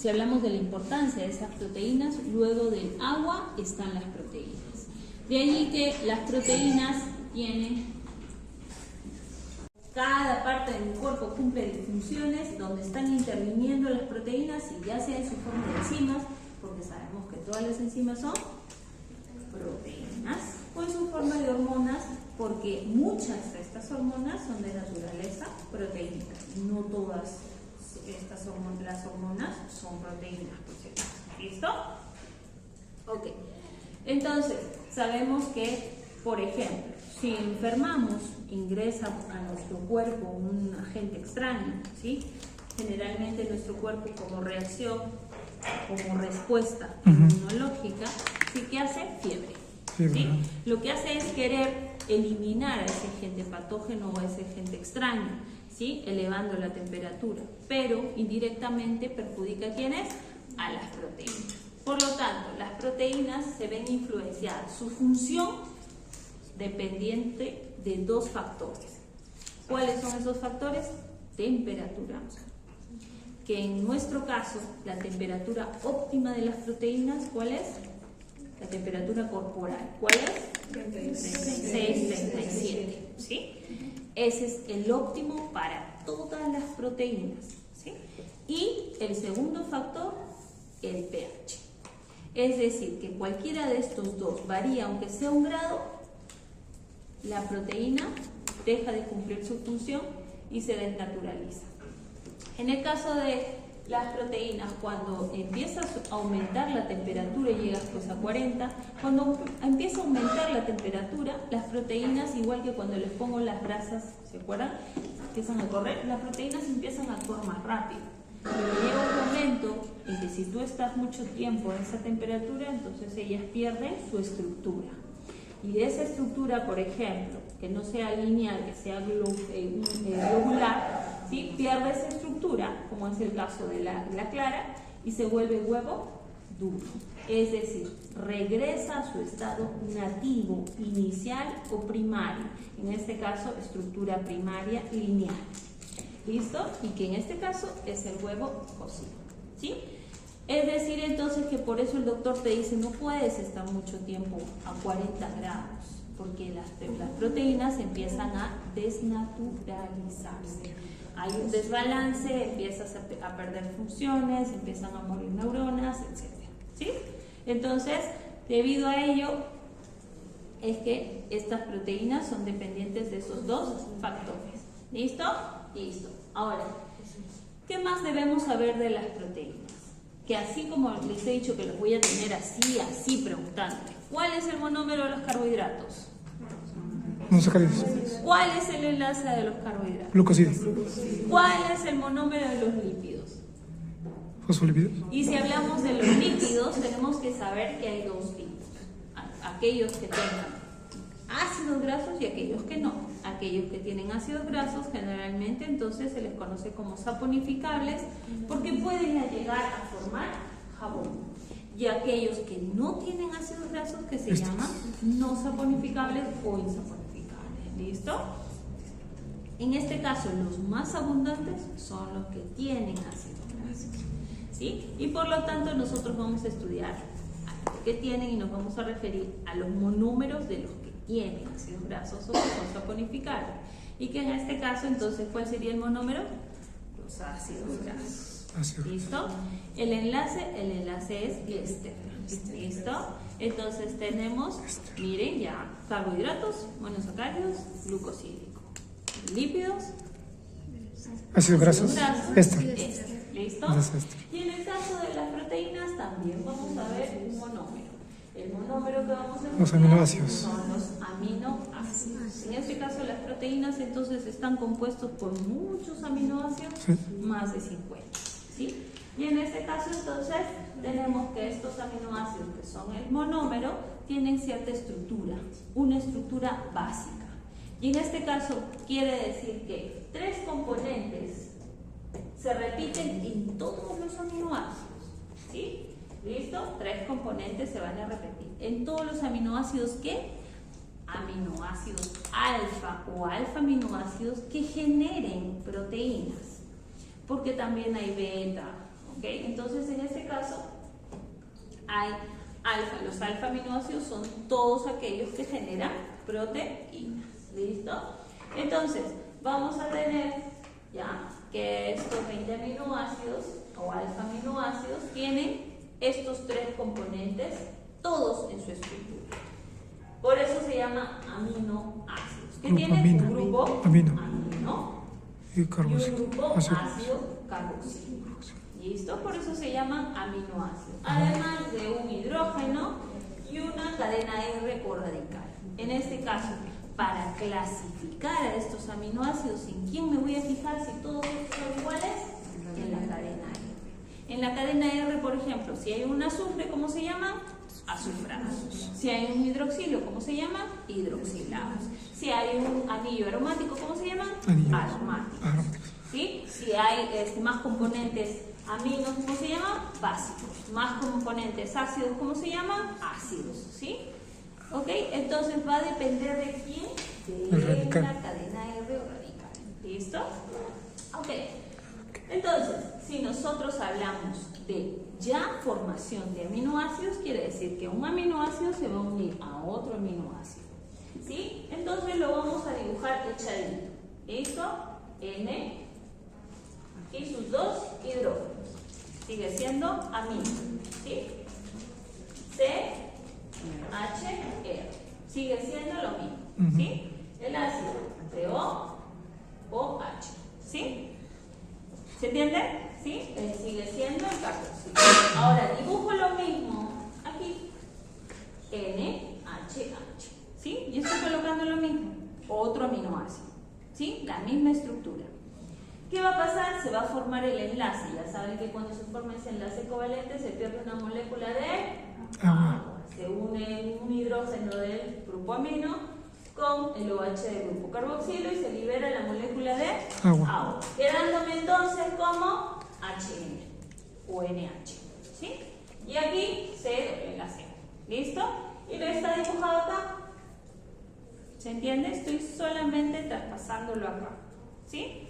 si hablamos de la importancia de esas proteínas, luego del agua están las proteínas. De allí que las proteínas tienen, cada parte del cuerpo cumple funciones donde están interviniendo las proteínas, y ya sea en su forma de enzimas, porque sabemos que todas las enzimas son proteínas, o en su forma de hormonas, porque muchas de estas hormonas son de naturaleza proteínica. No todas estas las hormonas son proteínas, por cierto. ¿Listo? Ok. Entonces, sabemos que, por ejemplo, si enfermamos, ingresa a nuestro cuerpo un agente extraño, ¿sí? Generalmente nuestro cuerpo, como reacción, como respuesta inmunológica, ¿sí? ¿Qué hace? Fiebre. ¿Sí? Lo que hace es querer eliminar a ese agente patógeno o a ese agente extraño, ¿sí? Elevando la temperatura, pero indirectamente perjudica ¿a quiénes? A las proteínas. Por lo tanto, las proteínas se ven influenciadas, su función dependiente de dos factores. ¿Cuáles son esos factores? Temperatura, que en nuestro caso la temperatura óptima de las proteínas, ¿cuál es? La temperatura corporal, ¿cuál es? 36, 37, ¿sí? Ese es el óptimo para todas las proteínas, ¿sí? Y el segundo factor, el pH. Es decir, que cualquiera de estos dos varía, aunque sea un grado, la proteína deja de cumplir su función y se desnaturaliza. En el caso de las proteínas, cuando empieza a aumentar la temperatura y llegas pues a 40, cuando empieza a aumentar la temperatura, las proteínas, igual que cuando les pongo las brasas, ¿se acuerdan? Empiezan a correr, las proteínas empiezan a actuar más rápido. Pero llega un momento en que si tú estás mucho tiempo a esa temperatura, entonces ellas pierden su estructura. Y de esa estructura, por ejemplo, que no sea lineal, que sea globular, ¿sí? Pierde esa estructura, como es el caso de la clara, y se vuelve huevo duro. Es decir, regresa a su estado nativo, inicial o primario. En este caso, estructura primaria lineal. ¿Listo? Y que en este caso es el huevo cocido, ¿sí? Es decir, entonces, que por eso el doctor te dice no puedes estar mucho tiempo a 40 grados, porque las proteínas empiezan a desnaturalizarse. Hay un desbalance, empiezas a perder funciones, empiezan a morir neuronas, etc. ¿Sí? Entonces, debido a ello, es que estas proteínas son dependientes de esos dos factores. ¿Listo? Listo. Ahora, ¿qué más debemos saber de las proteínas? Que así como les he dicho que los voy a tener así preguntando, ¿cuál es el monómero de los carbohidratos? Monosacáridos. ¿Cuál es el enlace de los carbohidratos? Glucósidos. ¿Cuál es el monómero de los lípidos? Fosfolípidos. Y si hablamos de los lípidos, tenemos que saber que hay dos tipos. Aquellos que tengan ácidos grasos y aquellos que no. Aquellos que tienen ácidos grasos generalmente entonces se les conoce como saponificables porque pueden llegar a formar jabón. Y aquellos que no tienen ácidos grasos que se llaman no saponificables o insaponificables. ¿Listo? En este caso los más abundantes son los que tienen ácidos grasos, ¿sí? Y por lo tanto nosotros vamos a estudiar a qué tienen y nos vamos a referir a los monómeros de los que tienen ácidos grasos o que son saponificables. Y que en este caso, entonces, ¿cuál sería el monómero? Los ácidos grasos. ¿Listo? El enlace es éster. ¿Listo? Entonces tenemos, miren ya, carbohidratos, monosacáridos, glucosídico. Lípidos, ácidos grasos, éster. ¿Listo? Y en el caso de las proteínas también vamos a ver un monómero. El monómero que vamos a los aminoácidos son los aminoácidos. En este caso las proteínas entonces están compuestos por muchos aminoácidos, más de 50, ¿sí? Y en este caso entonces tenemos que estos aminoácidos que son el monómero tienen cierta estructura, una estructura básica. Y en este caso quiere decir que 3 componentes se repiten en todos los aminoácidos, ¿sí? ¿Listo? 3 componentes se van a repetir. En todos los aminoácidos, ¿qué? Aminoácidos alfa o alfa-aminoácidos que generen proteínas. Porque también hay beta, ¿ok? ¿Ok? Entonces, en este caso, hay alfa. Los alfa-aminoácidos son todos aquellos que generan proteínas. ¿Listo? Entonces, vamos a tener ya que estos 20 aminoácidos o alfa-aminoácidos tienen estos 3 componentes, todos en su estructura. Por eso se llama aminoácidos. Que tiene un grupo amino y un grupo ácido carboxílico. ¿Listo? Por eso se llaman aminoácidos. Además de un hidrógeno y una cadena R o radical. En este caso, para clasificar a estos aminoácidos, ¿en quién me voy a fijar si todos estos son iguales? En la cadena R. En la cadena R, por ejemplo, si hay un azufre, ¿cómo se llama? Azufrados. Si hay un hidroxilo, ¿cómo se llama? Hidroxilados. Si hay un anillo aromático, ¿cómo se llama? Aromáticos. ¿Sí? Si hay más componentes aminos, ¿cómo se llama? Básicos. Más componentes ácidos, ¿cómo se llama? Ácidos. ¿Sí? ¿Ok? Entonces va a depender de quién, de la cadena R o radical. ¿Listo? Ok. Entonces, si nosotros hablamos de ya formación de aminoácidos, quiere decir que un aminoácido se va a unir a otro aminoácido. ¿Sí? Entonces lo vamos a dibujar echadito. ¿Listo? N y sus 2 hidrógenos. Sigue siendo amino. ¿Sí? C, H, R. Sigue siendo lo mismo. ¿Sí? El ácido CO, OH. ¿Sí? ¿Se entiende? ¿Sí? Sigue siendo el carboxílico. Ahora dibujo lo mismo aquí. NHH. ¿Sí? Y estoy colocando lo mismo. Otro aminoácido. ¿Sí? La misma estructura. ¿Qué va a pasar? Se va a formar el enlace. Ya saben que cuando se forma ese enlace covalente se pierde una molécula de agua. Se une un hidrógeno del grupo amino con el OH del grupo carboxilo y se libera la molécula de agua. Quedándome entonces como HN o NH. ¿Sí? Y aquí se enlace. ¿Listo? Y lo está dibujado acá. ¿Se entiende? Estoy solamente traspasándolo acá. ¿Sí?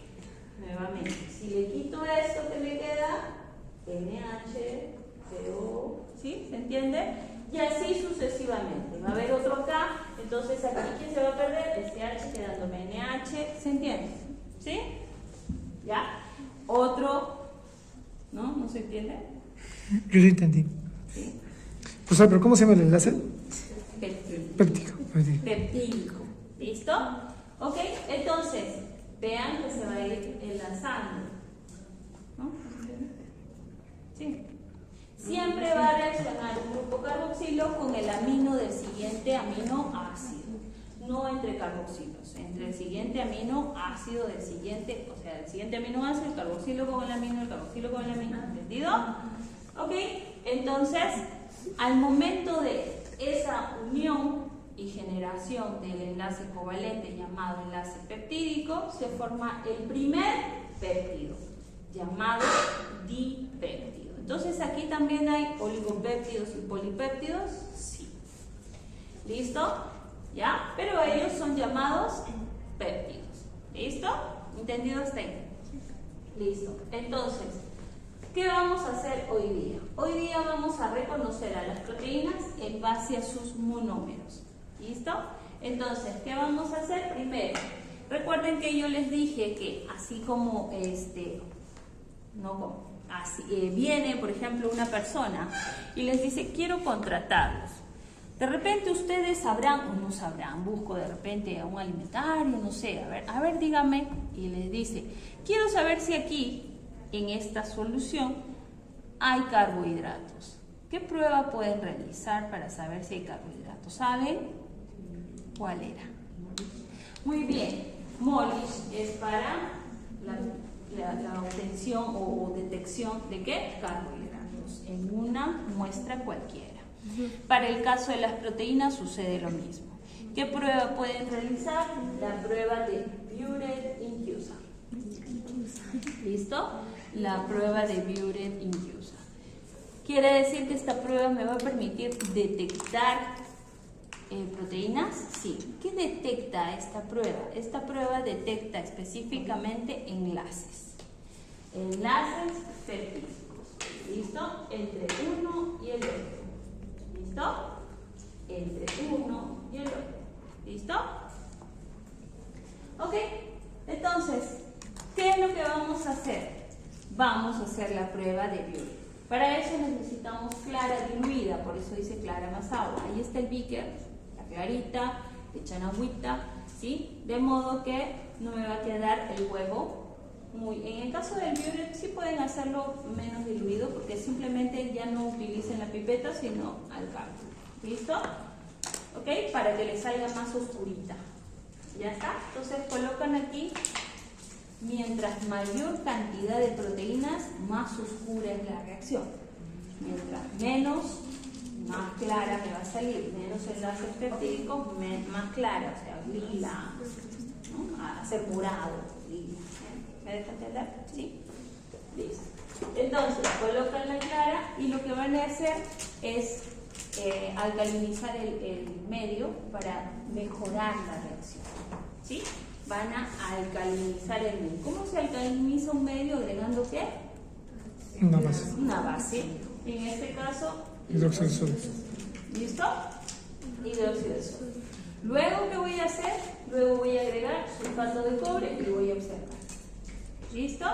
Nuevamente, si le quito esto que me queda, NH, CO, ¿sí? ¿Se entiende? Y así sucesivamente. Va a haber otro acá, entonces aquí ¿quién se va a perder? Este H quedándome NH, ¿se entiende? ¿Sí? ¿Ya? Otro, ¿no? ¿No se entiende? Yo sí entendí. ¿Sí? Pues, pero ¿cómo se llama el enlace? Peptídico. Peptídico. ¿Listo? ¿Ok? Entonces, vean que se va a ir enlazando. ¿No? Sí. Siempre va a reaccionar un grupo carboxilo con el amino del siguiente aminoácido. No entre carboxilos, entre el siguiente aminoácido del siguiente, o sea, del siguiente aminoácido, el carboxilo con el amino, el carboxilo con el amino. ¿Entendido? ¿Ok? Entonces, al momento de esa unión y generación del enlace covalente llamado enlace peptídico, se forma el primer péptido, llamado dipéptido. Entonces aquí también hay oligopéptidos y polipéptidos, sí. ¿Listo? ¿Ya? Pero ellos son llamados péptidos. ¿Listo? ¿Entendido hasta ahí? Listo. Entonces, ¿qué vamos a hacer hoy día? Hoy día vamos a reconocer a las proteínas en base a sus monómeros. ¿Listo? Entonces, ¿qué vamos a hacer? Primero, recuerden que yo les dije que así como viene, por ejemplo, una persona y les dice, quiero contratarlos. De repente ustedes sabrán o no sabrán, busco de repente a un alimentario, no sé, a ver, dígame, y les dice, quiero saber si aquí, en esta solución, hay carbohidratos. ¿Qué prueba pueden realizar para saber si hay carbohidratos? ¿Saben cuál era? Muy bien, Molish es para la obtención o detección de ¿qué? Carbohidratos en una muestra cualquiera. Para el caso de las proteínas sucede lo mismo. ¿Qué prueba pueden realizar? La prueba de Buret-Inducer. ¿Listo? La prueba de Buret-Inducer. ¿Quiere decir que esta prueba me va a permitir detectar proteínas? Sí. ¿Qué detecta esta prueba? Esta prueba detecta específicamente enlaces. Enlaces peptídicos. ¿Listo? Entre uno y el otro. ¿Listo? Entre uno y el otro. ¿Listo? Ok, entonces, ¿qué es lo que vamos a hacer? Vamos a hacer la prueba de Bury. Para eso necesitamos clara diluida, por eso dice clara más agua. Ahí está el beaker, la clarita, le echan agüita, ¿sí? De modo que no me va a quedar el huevo muy... En el caso del Bury sí pueden hacerlo menos diluido, porque simplemente ya no utilicen la pipeta, sino al cambio. ¿Listo? ¿Ok? Para que le salga más oscurita. ¿Ya está? Entonces colocan aquí, mientras mayor cantidad de proteínas, más oscura es la reacción. Mientras menos, más clara me va a salir. Menos enlaces peptídicos, más clara, o sea, lila, ¿no? A ser morado, lila. ¿Me deja entender? ¿Sí? Listo. Entonces colocan la clara y lo que van a hacer es alcalinizar el medio para mejorar la reacción. ¿Sí? Van a alcalinizar el medio. ¿Cómo se alcaliniza un medio? ¿Agregando qué? Una base. Una base. En este caso, Hidróxido de sodio. ¿listo? Hidróxido de sodio. Luego, ¿qué voy a hacer? Luego voy a agregar sulfato de cobre y voy a observar. ¿Listo?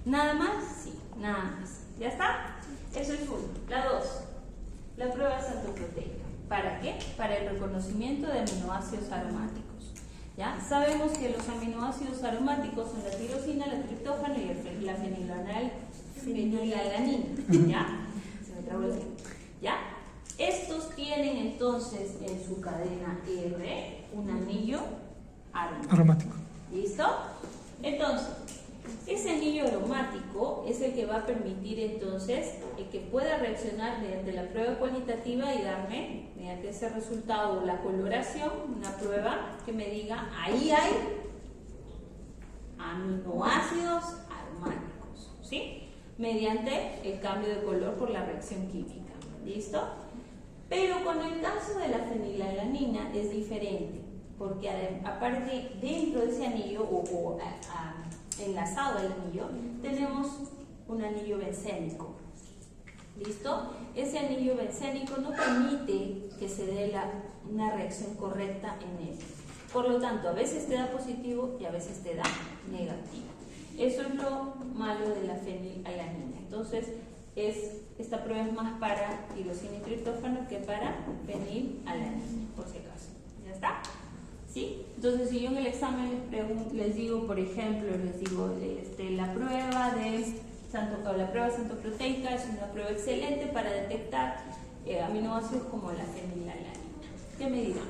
¿Nada más? Sí, nada más. ¿Ya está? Eso es uno. La 2. La prueba santoproteica. ¿Para qué? Para el reconocimiento de aminoácidos aromáticos. ¿Ya? Sabemos que los aminoácidos aromáticos son la tirosina, la triptófano y la fenilalanina. ¿Ya? Se me trabó el tiempo. ¿Ya? Estos tienen entonces en su cadena R un anillo Aromático. ¿Listo? Entonces, ese anillo aromático es el que va a permitir entonces que pueda reaccionar mediante la prueba cualitativa y darme, mediante ese resultado, la coloración, una prueba que me diga, ahí hay aminoácidos aromáticos, ¿sí? Mediante el cambio de color por la reacción química, ¿listo? Pero con el caso de la fenilalanina es diferente, porque aparte dentro de ese anillo o enlazado al anillo, tenemos un anillo bencénico. ¿Listo? Ese anillo bencénico no permite que se dé una reacción correcta en él. Por lo tanto, a veces te da positivo y a veces te da negativo. Eso es lo malo de la fenilalanina. Entonces, esta prueba es más para tirosina y triptófano que para fenilalanina, por si acaso. ¿Ya está? ¿Sí? Entonces, si yo en el examen les digo, por ejemplo, la prueba santoproteica es una prueba excelente para detectar aminoácidos como la fenilalanina. ¿Qué me dirán?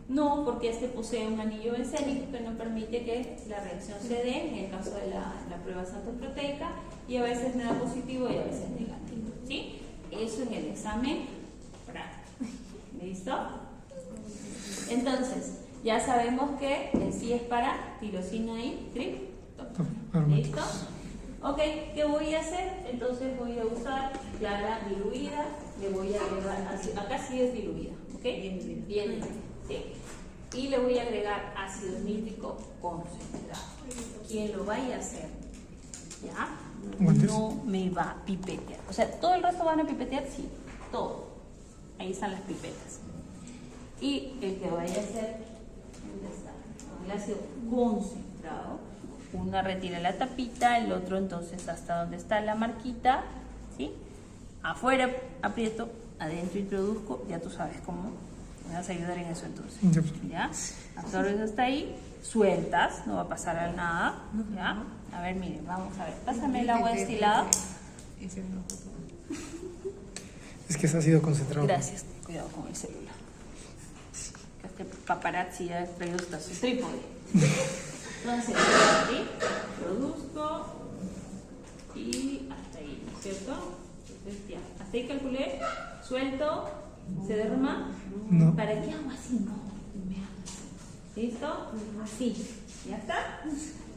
No, porque este posee un anillo bencénico que no permite que la reacción se dé en el caso de la prueba santoproteica, y a veces me da positivo y a veces negativo. ¿Sí? Eso en el examen práctico. ¿Listo? Entonces, ya sabemos que el sí es para tirosina y triptófano. ¿Listo? Ok, ¿qué voy a hacer? Entonces voy a usar clara diluida, le voy a agregar, acá sí es diluida, ¿ok? Bien diluida. ¿Sí? Y le voy a agregar ácido nítrico concentrado. Quien lo vaya a hacer, ¿ya? No me va a pipetear. O sea, ¿todo el resto van a pipetear? Sí, todo. Ahí están las pipetas. Y el que vaya a hacer, ¿dónde está? El ácido concentrado. Uno retira la tapita, el otro entonces hasta donde está la marquita, ¿sí? Afuera aprieto, adentro introduzco, ya tú sabes cómo. Me vas a ayudar en eso entonces. ¿Ya? Absorbes hasta ahí, sueltas, no va a pasar nada. ¿Ya? A ver, miren, vamos a ver. Pásame el agua destilada. Es que se ha sido concentrado. Gracias, cuidado con el celular. Este paparazzi ya traído hasta su trípode. Entonces, aquí produzco y hasta ahí, ¿no es cierto? Entonces ya, hasta ahí calculé, suelto, se derrama. No. ¿Para qué hago así? No, me hago así. ¿Listo? Así. ¿Ya está?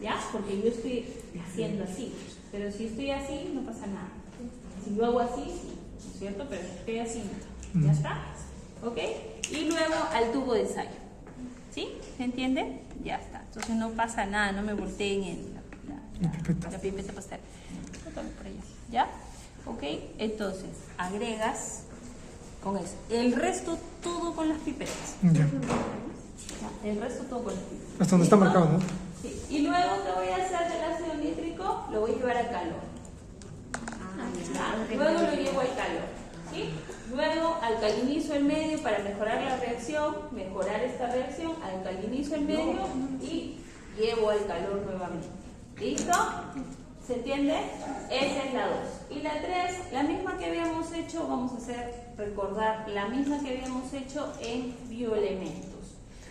¿Ya? Porque yo estoy haciendo así. Pero si estoy así, no pasa nada. Si yo hago así, sí, ¿no es cierto? Pero si estoy así, no. ¿Ya está? ¿Ok? Y luego al tubo de ensayo. ¿Sí? ¿Se entiende? Ya está. Entonces no pasa nada, no me volteen la pipeta pastel. Por allá. ¿Ya? Ok, entonces agregas con eso. El resto todo con las pipetas. Ya. El resto todo con las pipetas. Hasta donde está marcado, ¿no? Sí. Y luego, ¿qué voy a hacer del ácido nítrico? Lo voy a llevar a calor. Luego lo llevo al calor. ¿Sí? Luego alcalinizo el medio para mejorar la reacción, mejorar esta reacción, alcalinizo el medio y llevo al calor nuevamente. ¿Listo? ¿Se entiende? Esa es la 2. Y la 3, la misma que habíamos hecho, vamos a hacer, recordar, la misma que habíamos hecho en bioelementos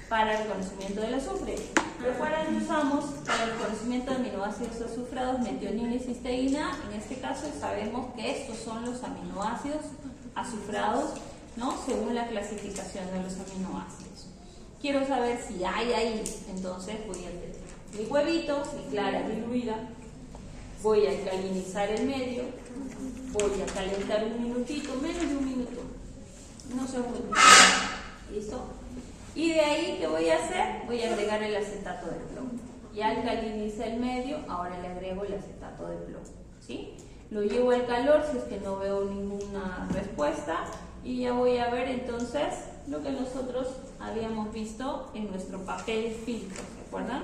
para el conocimiento del azufre. Recuerden que usamos para el conocimiento de aminoácidos azufrados metionina y cisteína. En este caso sabemos que estos son los aminoácidos azufrados, ¿no? Según la clasificación de los aminoácidos. Quiero saber si hay ahí, entonces voy a tener mi huevito, mi clara diluida, voy a alcalinizar el medio, voy a calentar un minutito, menos de un minuto, no segundos. ¿Listo? Y de ahí, ¿qué voy a hacer? Voy a agregar el acetato de plomo. Ya alcaliniza el medio, ahora le agrego el acetato de plomo. ¿Sí? Lo llevo al calor si es que no veo ninguna respuesta y ya voy a ver entonces lo que nosotros habíamos visto en nuestro papel filtro, ¿se acuerdan?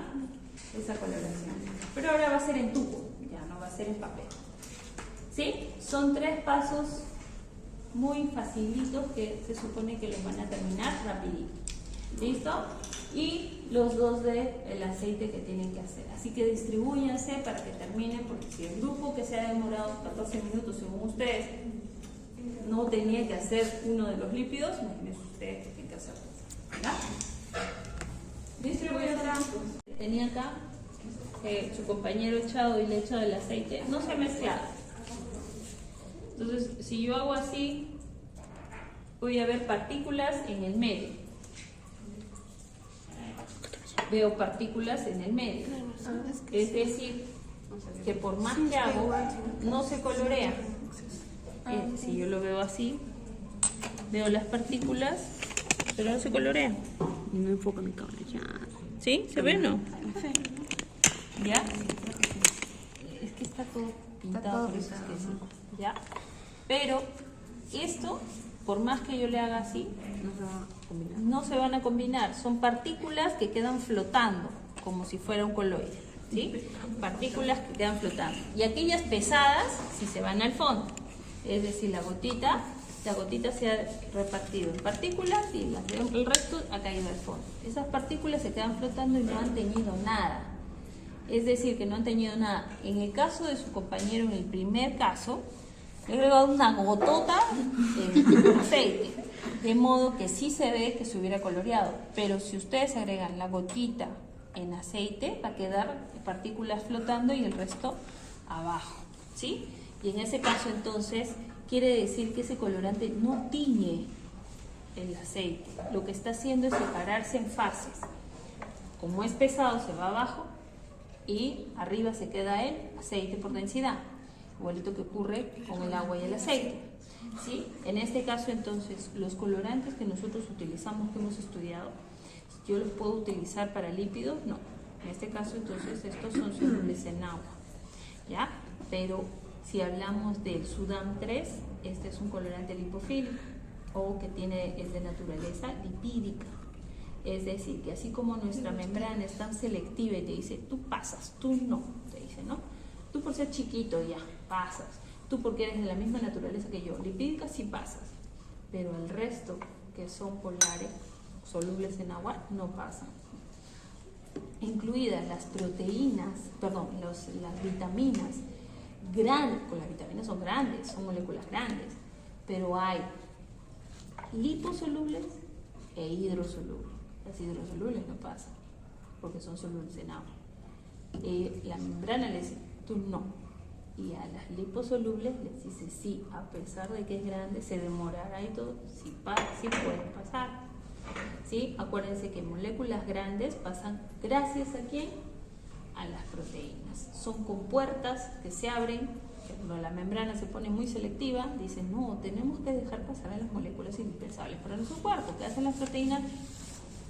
Esa coloración. Pero ahora va a ser en tubo, ya no va a ser en papel. ¿Sí? Son 3 pasos muy facilitos que se supone que los van a terminar rapidito. ¿Listo? Y los 2 del aceite que tienen que hacer. Así que distribúyanse para que terminen, porque si el grupo que se ha demorado 14 minutos según ustedes no tenía que hacer uno de los lípidos, imagínense ustedes que tienen que hacer. ¿Verdad? Distribúyanse. Tenía acá su compañero echado y le he echado el aceite, no se ha mezclado. Entonces, si yo hago así, voy a ver partículas en el medio. Veo partículas en el medio. Es decir, que por más que hago, no se colorea. Si yo lo veo así, veo las partículas, pero no se colorea. No enfoca mi cámara ya. ¿Sí? ¿Se ve o no? ¿Ya? Es que está todo pintado, por eso es que sí. ¿Ya? Pero esto, por más que yo le haga así, no se van a combinar. Son partículas que quedan flotando, como si fuera un coloide. ¿Sí? Partículas que quedan flotando. Y aquellas pesadas, si se van al fondo. Es decir, la gotita se ha repartido en partículas y el resto ha caído al fondo. Esas partículas se quedan flotando y no han teñido nada. Es decir, que no han teñido nada. En el caso de su compañero, en el primer caso, le he agregado una gotota de aceite, de modo que sí se ve que se hubiera coloreado. Pero si ustedes agregan la gotita en aceite, va a quedar partículas flotando y el resto abajo, ¿sí? Y en ese caso, entonces, quiere decir que ese colorante no tiñe el aceite. Lo que está haciendo es separarse en fases. Como es pesado, se va abajo y arriba se queda el aceite por densidad. Igualito que ocurre con el agua y el aceite. ¿Sí? En este caso, entonces, los colorantes que nosotros utilizamos, que hemos estudiado, ¿yo los puedo utilizar para lípidos? No. En este caso, entonces, estos son solubles en agua. ¿Ya? Pero si hablamos del Sudam 3, este es un colorante lipofílico o que es de naturaleza lipídica. Es decir, que así como nuestra membrana es tan selectiva y te dice, tú pasas, tú no, te dice, ¿no? Tú por ser chiquito ya, pasas. Tú porque eres de la misma naturaleza que yo, lipídica sí pasas. Pero el resto, que son polares, solubles en agua, no pasan. Incluidas las proteínas, perdón, las vitaminas, con las vitaminas son grandes, son moléculas grandes, pero hay liposolubles e hidrosolubles. Las hidrosolubles no pasan porque son solubles en agua. La membrana le dice, tú no. Y a las liposolubles les dice sí, a pesar de que es grande, se demorará y todo, sí pueden pasar. ¿Sí? Acuérdense que moléculas grandes pasan gracias a ¿quién? A las proteínas. Son compuertas que se abren, cuando la membrana se pone muy selectiva, dicen, no, tenemos que dejar pasar a las moléculas indispensables para nuestro cuerpo. ¿Qué hacen las proteínas?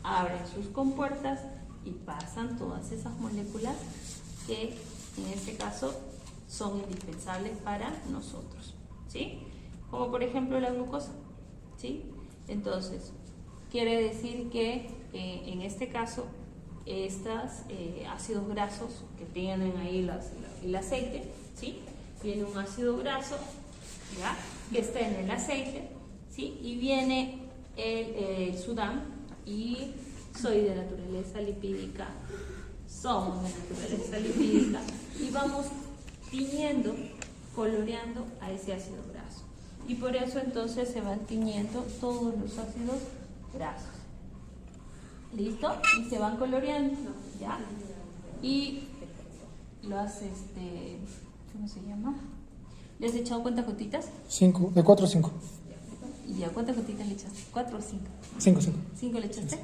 Abren sus compuertas y pasan todas esas moléculas que en este caso son indispensables para nosotros, ¿sí? Como por ejemplo la glucosa, ¿sí? Entonces, quiere decir que en este caso, estos ácidos grasos que tienen ahí el aceite, ¿sí? Viene un ácido graso, ¿ya? Que está en el aceite, ¿sí? Y viene el sudán, y soy de naturaleza lipídica, somos de naturaleza lipídica, y vamos tiñendo, coloreando a ese ácido graso. Y por eso entonces se van tiñendo todos los ácidos grasos. ¿Listo? Y se van coloreando, ¿ya? Y los, ¿cómo se llama? ¿Le has echado cuántas gotitas? 5, de 4 a 5. ¿Y ya cuántas gotitas le echaste? ¿4 o 5? 5. ¿5 le echaste?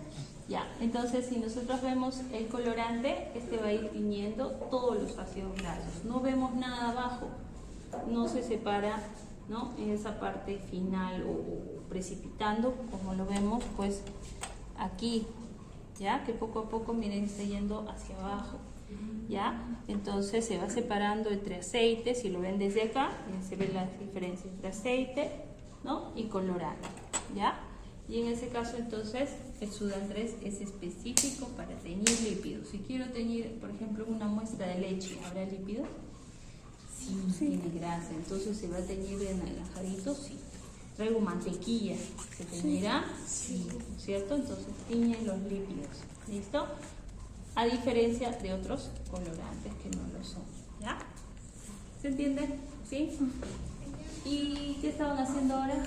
Ya, entonces si nosotros vemos el colorante, va a ir tiñendo todos los ácidos grasos. No vemos nada abajo, no se separa, ¿no? En esa parte final o precipitando, como lo vemos, pues aquí, ¿ya? Que poco a poco, miren, está yendo hacia abajo, ¿ya? Entonces se va separando entre aceite, si lo ven desde acá, se ve la diferencia entre aceite, ¿no? Y colorante, ¿ya? Y en ese caso entonces el Sudán 3 es específico para teñir lípidos. Si quiero teñir, por ejemplo, una muestra de leche, ¿habrá lípidos? Sí, tiene grasa, entonces se va a teñir de anaranjadito, sí. Traigo mantequilla, ¿se teñirá? Sí, ¿cierto? Entonces tiñen los lípidos, ¿listo? A diferencia de otros colorantes que no lo son, ¿ya? ¿Se entiende? ¿Sí? ¿Y qué estaban haciendo ahora?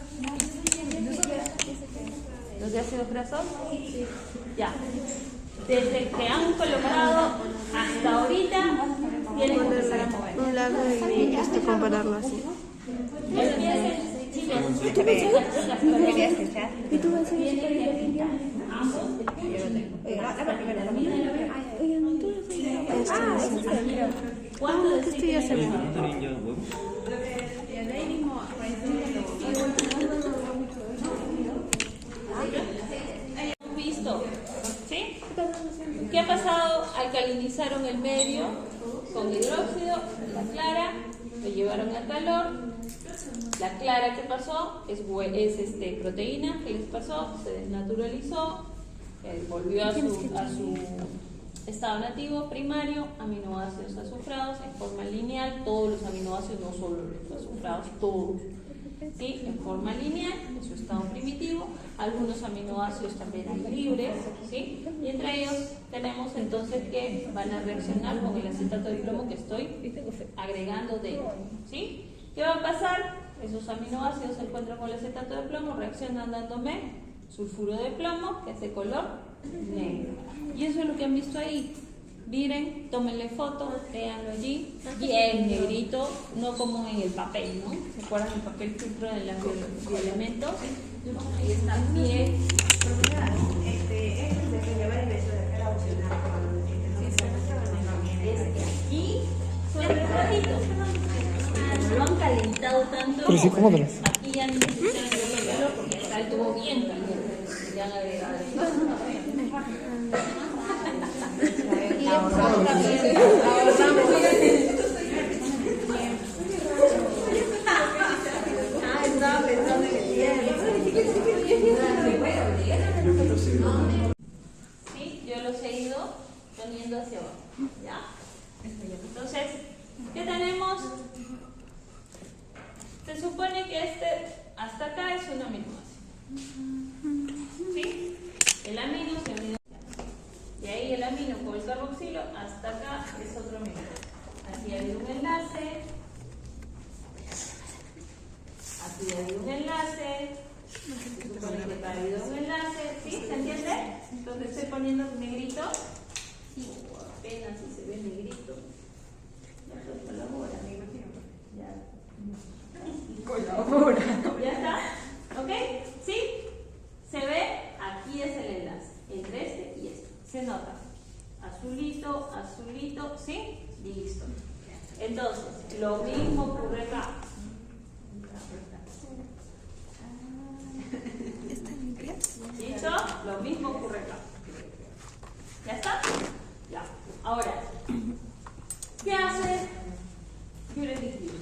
¿Los de ácidos grasos? Sí. Ya. Desde que han colocado hasta ahorita, tienen que empezar a mover. Un lado y compararlo así. Empiecen, chicos. ¿Y tú vas a ir? Ambos. Oye, no, tú ¿Cuánto de esto ya se ve. Hemos visto, ¿sí? ¿Qué ha pasado? Alcalinizaron el medio con hidróxido, la clara, lo llevaron al calor. La clara, ¿qué pasó? Es proteína, ¿qué les pasó? Se desnaturalizó, volvió a su estado nativo primario, aminoácidos azufrados en forma lineal, todos los aminoácidos, no solo los azufrados, todos, ¿sí? En forma lineal, en su estado primitivo, algunos aminoácidos también hay libres, ¿sí? Y entre ellos tenemos entonces que van a reaccionar con el acetato de plomo que estoy agregando dentro, ¿sí? ¿Qué va a pasar? Esos aminoácidos se encuentran con el acetato de plomo, reaccionan dándome sulfuro de plomo, que es de color negro. Y eso es lo que han visto ahí. Miren, tómenle foto, véanlo allí, bien negrito, no como en el papel, ¿no? ¿Se acuerdan el papel filtro de los elementos? Ahí está bien. Aquí son los ratitos. Lo han calentado tanto. Pero sí, ¿cómo te lo? Aquí ya no necesitan agregarlo porque está estuvo bien caliente. Ya han agregado. Sí, yo los he ido poniendo hacia abajo, ¿ya? Entonces, ¿qué tenemos? Se supone que hasta acá es un aminoácido, ¿sí? El amino se ha unido, y ahí el amino con el carboxilo, hasta acá es otro amino. Aquí ha habido un enlace, aquí ha habido un enlace, se supone que acá ha habido un enlace, ¿sí? ¿Se entiende? Entonces estoy poniendo negrito, y apenas si se ve negrito, ya se colabora, colabora. ¿Ya está? ¿Ok? ¿Sí? Se ve, aquí es el enlace, entre este y este. Se nota. Azulito, azulito, ¿sí? Listo. Entonces, lo mismo ocurre acá. ¿Listo? Lo mismo ocurre acá. ¿Ya está? Ya. Ahora, ¿qué hace Führer diffuser.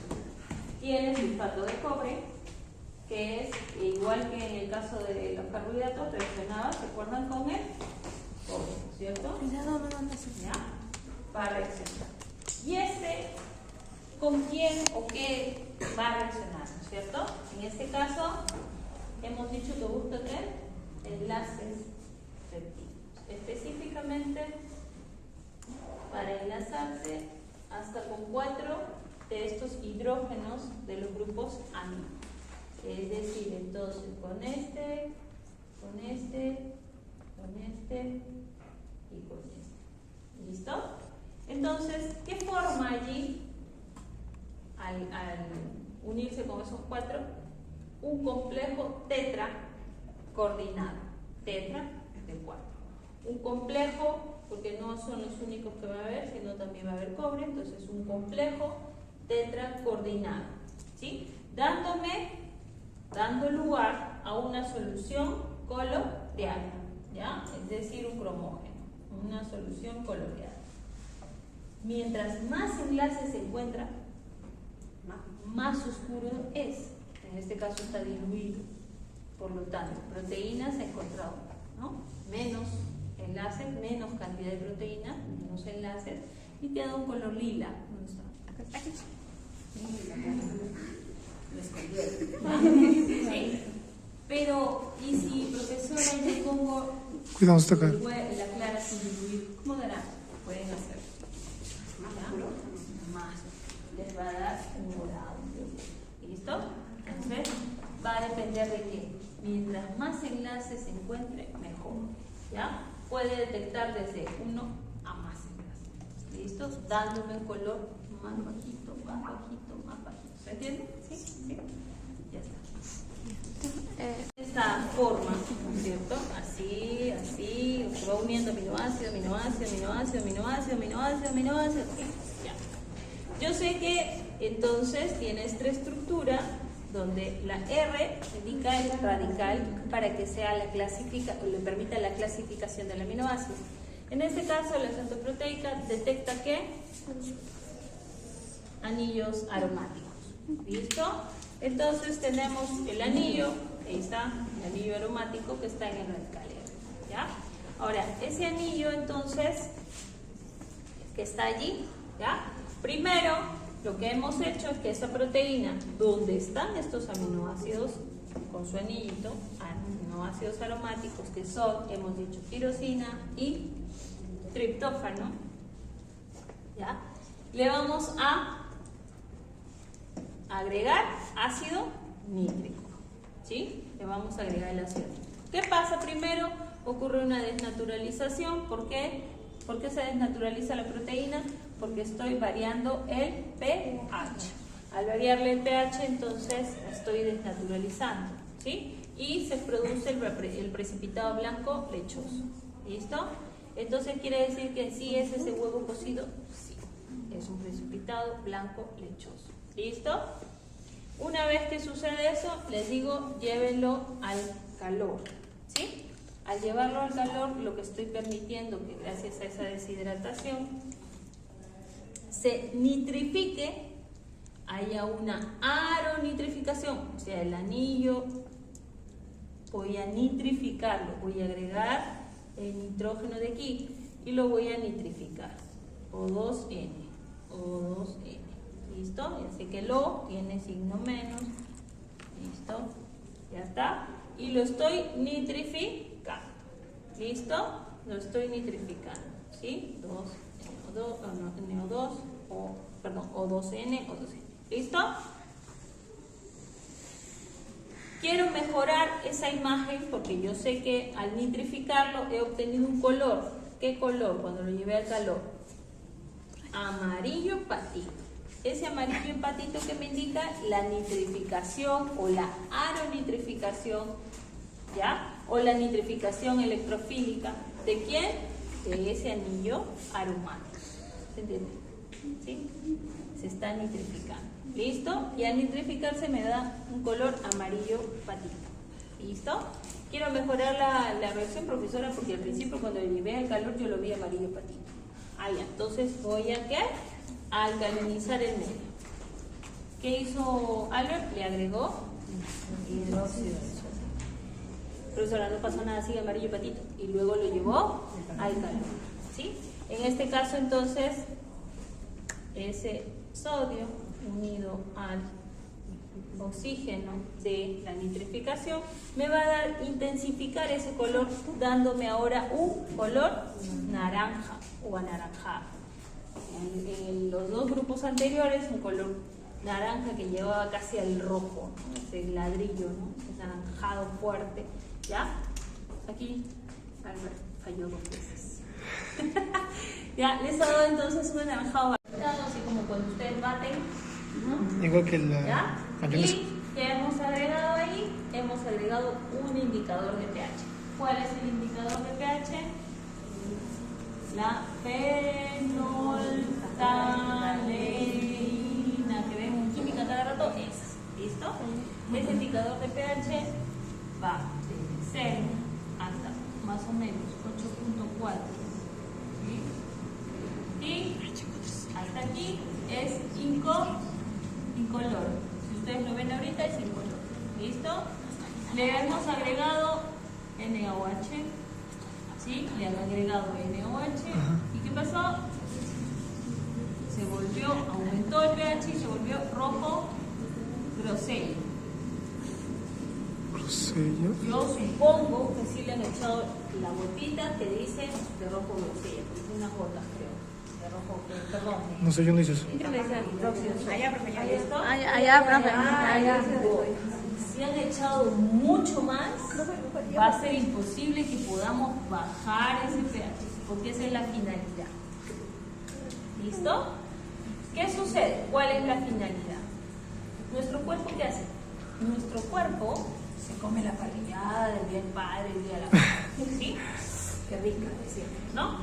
Tiene sulfato de cobre, que es igual que en el caso de los carbohidratos, reaccionaba, ¿se acuerdan con el cobre, cierto? ¿Ya? Va a reaccionar. Y este, ¿con quién o qué va a reaccionar? ¿No es cierto? En este caso, hemos dicho que busca ¿qué? Enlaces péptidos. Específicamente, para enlazarse hasta con 4 de estos hidrógenos de los grupos amino. Es decir, entonces con este y con este. ¿Listo? Entonces, ¿qué forma allí al unirse con esos 4? Un complejo tetra coordinado. Tetra de 4. Un complejo, porque no son los únicos que va a haber, sino también va a haber cobre, entonces un complejo tetra coordinado, ¿sí? Dando lugar a una solución coloreada, ¿ya? Es decir, un cromógeno, una solución coloreada. Mientras más enlaces se encuentra, más oscuro es. En este caso está diluido. Por lo tanto, proteínas se ha encontrado, ¿no? Menos enlaces, menos cantidad de proteína, menos enlaces, y queda un color lila. ¿Dónde está? Aquí. Lo escondieron. ¿Sí? Pero, ¿y si, profesora, yo pongo Cuidado, está acá. la clara sin diluir? ¿Cómo dará? Pueden hacer. Más. Les va a dar un morado. ¿Listo? Entonces, va a depender de qué. Mientras más enlaces se encuentre, mejor. ¿Ya? Puede detectar desde 1 a más enlaces. ¿Listo? Dándole un color más bajito, más bajito, más bajito. ¿Se entiende? ¿Sí? ¿Sí? Ya está. Esta forma, ¿no es cierto? Así, así, se va uniendo aminoácido, aminoácido, aminoácido, aminoácido, aminoácido, aminoácido. Ya. Yo sé que entonces tiene esta estructura donde la R indica el radical para que sea la o le permita la clasificación del aminoácido. En este caso, la centroproteica detecta que anillos aromáticos. ¿Listo? Entonces tenemos el anillo, ahí está, el anillo aromático que está en el radical R. ¿Ya? Ahora, ese anillo entonces, que está allí, ¿ya? Primero, lo que hemos hecho es que esa proteína, donde están estos aminoácidos, con su anillito, aminoácidos aromáticos, que son, hemos dicho, tirosina y triptófano, ¿ya? Le vamos a agregar ácido nítrico, ¿sí? Le vamos a agregar el ácido nítrico. ¿Qué pasa primero? Ocurre una desnaturalización. ¿Por qué? ¿Por qué se desnaturaliza la proteína? Porque estoy variando el pH. Al variarle el pH, entonces estoy desnaturalizando, ¿sí? Y se produce el precipitado blanco lechoso. ¿Listo? Entonces quiere decir que sí es ese huevo cocido, sí. Es un precipitado blanco lechoso. ¿Listo? Una vez que sucede eso, les digo, llévenlo al calor, ¿sí? Al llevarlo al calor, lo que estoy permitiendo que gracias a esa deshidratación se nitrifique, haya una aronitrificación, o sea, el anillo voy a nitrificarlo, voy a agregar el nitrógeno de aquí y lo voy a nitrificar, O2N, O2N, ¿listo? Ya sé que el O tiene signo menos, ¿listo? Ya está, y lo estoy nitrificando, ¿listo? Lo estoy nitrificando, ¿sí? 2NO2, O2N, O2N, ¿listo? Quiero mejorar esa imagen porque yo sé que al nitrificarlo he obtenido un color. ¿Qué color? Cuando lo llevé al calor, amarillo patito. Ese amarillo patito que me indica la nitrificación o la aronitrificación, ¿ya? O la nitrificación electrofílica. ¿De quién? De ese anillo aromático. ¿Se entiende? ¿Sí? Se está nitrificando. ¿Listo? Y al nitrificarse me da un color amarillo patito. ¿Listo? Quiero mejorar la reacción, profesora, porque al principio cuando le llevé al calor yo lo vi amarillo patito. Ah, ya. Entonces voy a ¿qué? A alcalinizar el medio. ¿Qué hizo Albert? Le agregó hidróxido de sodio. Profesora, no pasó nada, sigue amarillo patito. Y luego lo llevó al calor. ¿Sí? En este caso, entonces, ese sodio unido al oxígeno de la nitrificación me va a dar, intensificar ese color, dándome ahora un color naranja o anaranjado. En los dos grupos anteriores, un color naranja que llevaba casi al rojo, ¿no? Ese ladrillo, ¿no? Ese anaranjado fuerte. ¿Ya? Aquí Albert falló 2 veces. Ya, les he dado entonces un anaranjado batido, así como cuando ustedes baten, ¿no? Igual que la ¿Ya? mayonesa. Y ¿qué hemos agregado ahí? Hemos agregado un indicador de pH. ¿Cuál es el indicador de pH? La fenolftaleína, que ven en química cada rato, es. ¿Listo? Ese indicador de pH va de 0 hasta más o menos 8.4. ¿Sí? Y hasta aquí es incoloro. Si ustedes lo ven ahorita, es incoloro. ¿Listo? Le hemos agregado NaOH. ¿Sí? Le han agregado NaOH. ¿Y qué pasó? Se volvió, aumentó el pH y se volvió rojo grosella. Rosello. Yo supongo que sí le han echado la gotita que dice de rojo grosella, porque tiene unas gotas, creo. De rojo, perdón. No sé, yo no hice eso. ¿Qué le dicen? Allá, profe, ya. ¿Listo? Allá, profe. Allá. Si han echado mucho más, va a ser imposible que podamos bajar ese pH, porque esa es la finalidad. ¿Listo? ¿Qué sucede? ¿Cuál es la finalidad? ¿Nuestro cuerpo qué hace? Nuestro cuerpo se come la parrillada del bien padre, el día de la madre. ¿Sí? Qué rica, decimos, ¿no?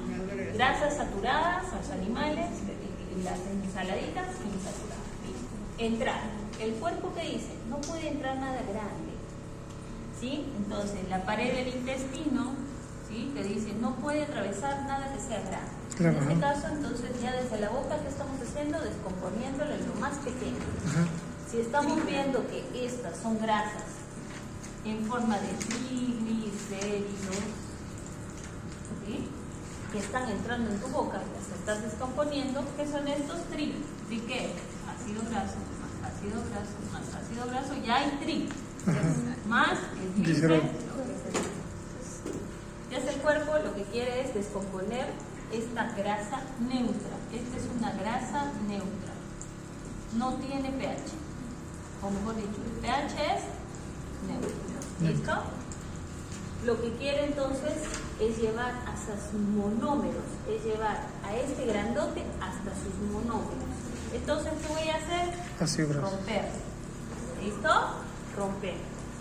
Grasas saturadas a los animales, y las ensaladitas insaturadas. Entrar. El cuerpo que dice, no puede entrar nada grande. ¿Sí? Entonces, la pared del intestino, ¿sí? Que dice, no puede atravesar nada que sea grande. Claro, En este ajá. caso, entonces, ya desde la boca, ¿qué estamos haciendo? Descomponiéndolo en lo más pequeño. Ajá. Si estamos viendo que estas son grasas en forma de triglicéridos, ¿sí? Que están entrando en tu boca, las estás descomponiendo, ¿qué son estos tri? ¿Tri qué? Ácido graso, más ácido graso, más ácido graso, ya hay tri. Más el Glicerol. ¿Qué hace el cuerpo? Lo que quiere es descomponer esta grasa neutra. Esta es una grasa neutra. No tiene pH. O mejor dicho, el pH es neutro. ¿Listo? Lo que quiere entonces es llevar hasta sus monómeros, es llevar a este grandote hasta sus monómeros. Entonces, ¿qué voy a hacer? Ácido graso. Romper. ¿Listo? Romper.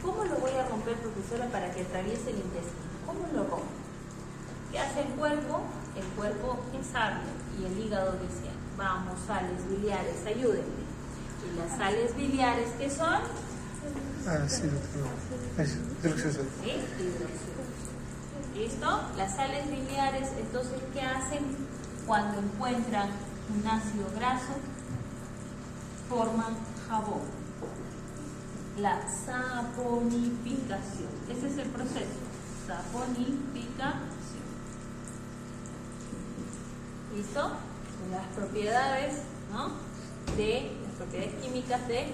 ¿Cómo lo voy a romper, profesora, para que atraviese el intestino? ¿Cómo lo rompo? ¿Qué hace el cuerpo? El cuerpo es sabio y el hígado dice, vamos, sales biliares, ayúdenme. Y las sales biliares, ¿qué son? Ácido hidroxilo. ¿Sí? Hidroxilos. ¿Listo? Las sales biliares, entonces, ¿qué hacen? Cuando encuentran un ácido graso, forman jabón. La saponificación. Ese es el proceso. Saponificación. ¿Listo? Las propiedades, ¿no? De las propiedades químicas de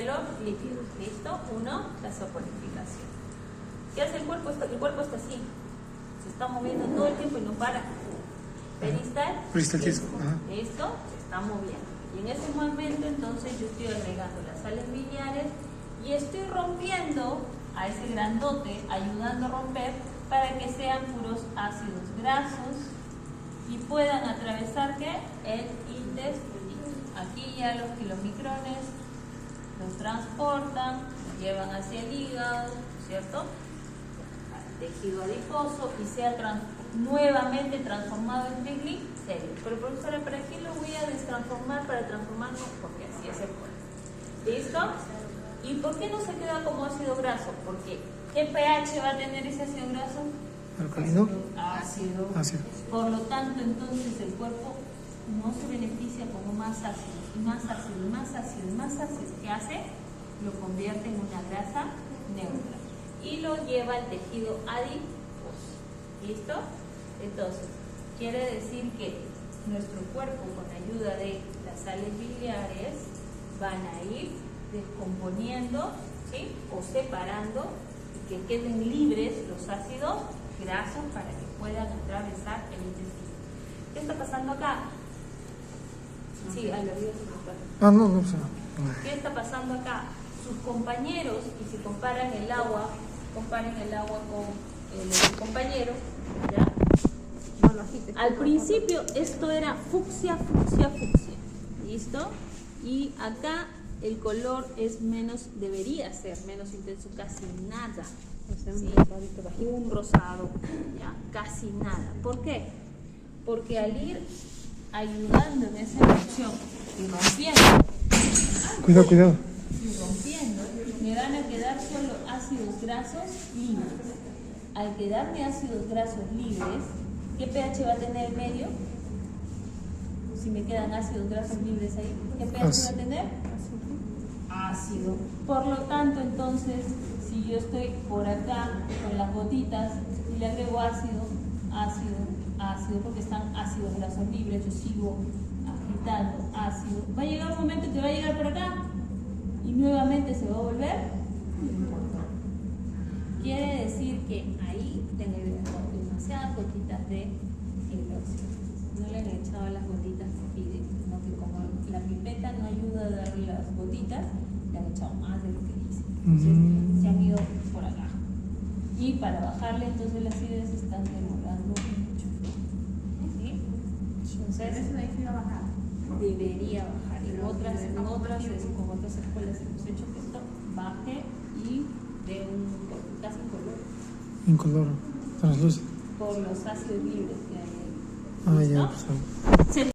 los lípidos. ¿Listo? 1, la saponificación. ¿Qué hace el cuerpo? El cuerpo está así. Se está moviendo todo el tiempo y no para. Peristaltismo. ¿Listo? Se está moviendo. Y en ese momento, entonces, yo estoy agregando las sales biliares y estoy rompiendo a ese grandote, ayudando a romper para que sean puros ácidos grasos y puedan atravesar ¿qué? El intestino. Aquí ya los kilomicrones los transportan, los llevan hacia el hígado, ¿cierto? Al tejido adiposo y sea nuevamente transformado en triglicéridos. Pero profesora, ¿para qué lo voy a destransformar? Para transformarlo, porque así es el cuerpo. ¿Listo? ¿Y por qué no se queda como ácido graso? Porque ¿qué pH va a tener ese ácido graso? Alcalino. Ácido. Ácido. Por lo tanto, entonces el cuerpo no se beneficia como más ácido, y más ácido, y más ácido, y más ácido. ¿Qué hace? Lo convierte en una grasa neutra y lo lleva al tejido adiposo. ¿Listo? Entonces, quiere decir que nuestro cuerpo, con ayuda de las sales biliares, van a ir descomponiendo, ¿sí?, o separando, y que queden libres los ácidos grasos para que puedan atravesar el intestino. ¿Qué está pasando acá? Sí, al oído se me pasa. Ah, no, no sé. ¿Qué está pasando acá? Sus compañeros, y si comparan el agua, comparen el agua con el compañero, ¿ya? Al principio esto era fucsia, fucsia, fucsia, ¿listo? Y acá el color es menos, debería ser menos intenso, casi nada. ¿Sí? Un rosado, ya, casi nada. ¿Por qué? Porque al ir ayudando en esa erupción y rompiendo, Cuidado. me van a quedar solo ácidos grasos libres. Al quedarme ácidos grasos libres, ¿qué pH va a tener el medio? Si me quedan ácidos grasos libres ahí, ¿qué pH va a tener? Ácido. Por lo tanto, entonces, si yo estoy por acá con las gotitas y le agrego ácido, porque están ácidos grasos libres, yo sigo agitando ácido, va a llegar un momento que va a llegar por acá y nuevamente se va a volver. Quiere decir que ahí tengo demasiadas gotitas de hidróxido. No le han echado las gotitas que pide, sino que como la pipeta no ayuda a dar las gotitas, le han echado más de lo que dice. Entonces se han ido por acá. Y para bajarle entonces las acidez están demorando mucho. ¿Sí? Entonces eso debería bajar. Debería bajar. En otras escuelas hemos hecho que esto baje y de casi incoloro. Incoloro. Translúcido. Por los ácidos libres que hay ahí. Ah, ya, ¿Listo? pues.